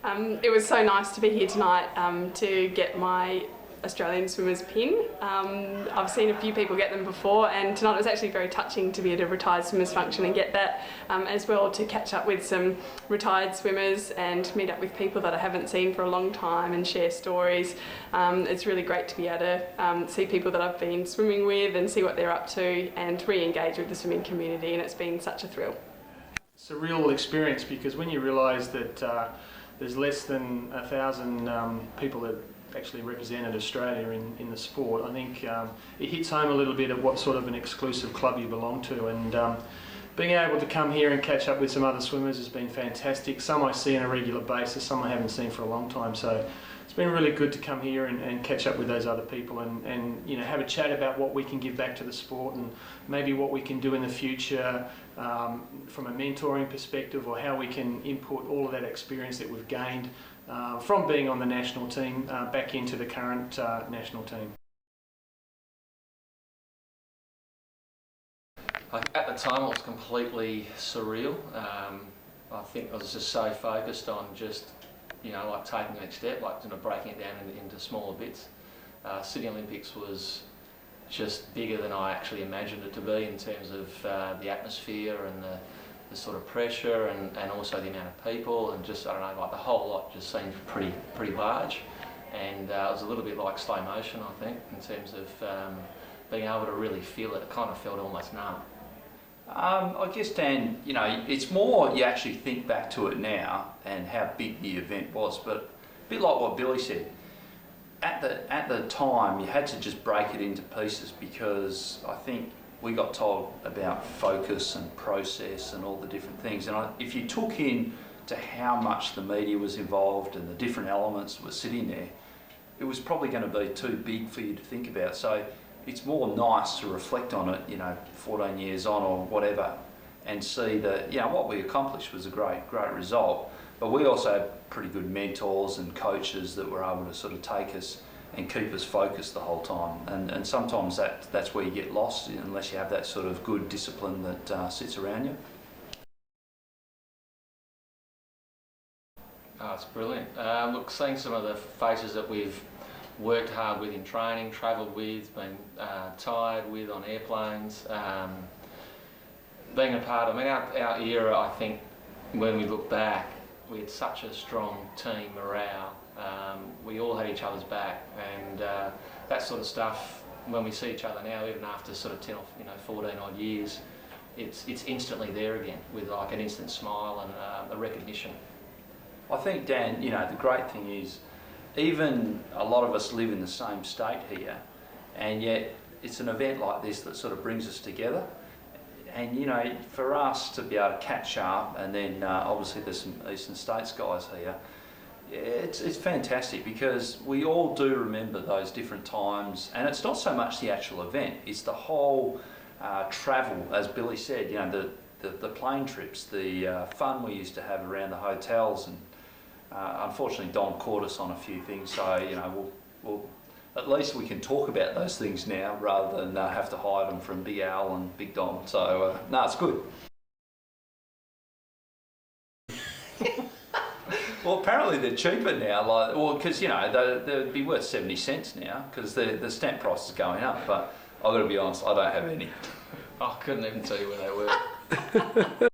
It was so nice to be here tonight to get my Australian Swimmers pin. I've seen a few people get them before, and tonight it was actually very touching to be at a Retired Swimmers function and get that, as well to catch up with some retired swimmers and meet up with people that I haven't seen for a long time and share stories. It's really great to be able to see people that I've been swimming with and see what they're up to and re-engage with the swimming community, and it's been such a thrill. It's a real experience because when you realise that there's less than 1,000 people that actually represented Australia in the sport, I think it hits home a little bit of what sort of an exclusive club you belong to, and being able to come here and catch up with some other swimmers has been fantastic. Some I see on a regular basis, some I haven't seen for a long time, so it's been really good to come here and catch up with those other people and you know, have a chat about what we can give back to the sport and maybe what we can do in the future from a mentoring perspective, or how we can input all of that experience that we've gained from being on the national team back into the current national team. At the time it was completely surreal. I think I was just so focused on just, you know, like taking the next step, like, you know, breaking it down into smaller bits. Sydney Olympics was just bigger than I actually imagined it to be in terms of the atmosphere and the sort of pressure and also the amount of people, and just, I don't know, like the whole lot just seemed pretty large, and it was a little bit like slow motion, I think, in terms of being able to really feel it. It kind of felt almost numb. I guess, Dan, you know, it's more you actually think back to it now and how big the event was, but a bit like what Billy said, at the time you had to just break it into pieces, because I think we got told about focus and process and all the different things, and if you took in to how much the media was involved and the different elements that were sitting there, it was probably going to be too big for you to think about. So it's more nice to reflect on it, you know, 14 years on or whatever, and see that, you know, what we accomplished was a great result. But we also had pretty good mentors and coaches that were able to sort of take us and keep us focused the whole time. And sometimes that's where you get lost, unless you have that sort of good discipline that sits around you. Oh, it's brilliant. Look, seeing some of the faces that we've worked hard with in training, travelled with, been tired with on airplanes, being a part of, I mean, our era, I think, when we look back, we had such a strong team morale. We all had each other's back, and that sort of stuff, when we see each other now, even after sort of 10 or 14 odd years, it's instantly there again, with like an instant smile and a recognition. I think, Dan, you know, the great thing is, even a lot of us live in the same state here, and yet it's an event like this that sort of brings us together. And, you know, for us to be able to catch up, and then obviously there's some Eastern States guys here, it's fantastic, because we all do remember those different times, and it's not so much the actual event, it's the whole travel, as Billy said, you know, the plane trips, the fun we used to have around the hotels, and unfortunately Don caught us on a few things, so, you know, we'll at least we can talk about those things now rather than have to hide them from Big Al and Big Don. So, no, it's good. Well, apparently they're cheaper now, like, well, because, you know, they'd be worth 70 cents now, because the stamp price is going up, but I've got to be honest, I don't have any. I couldn't even tell you where they were.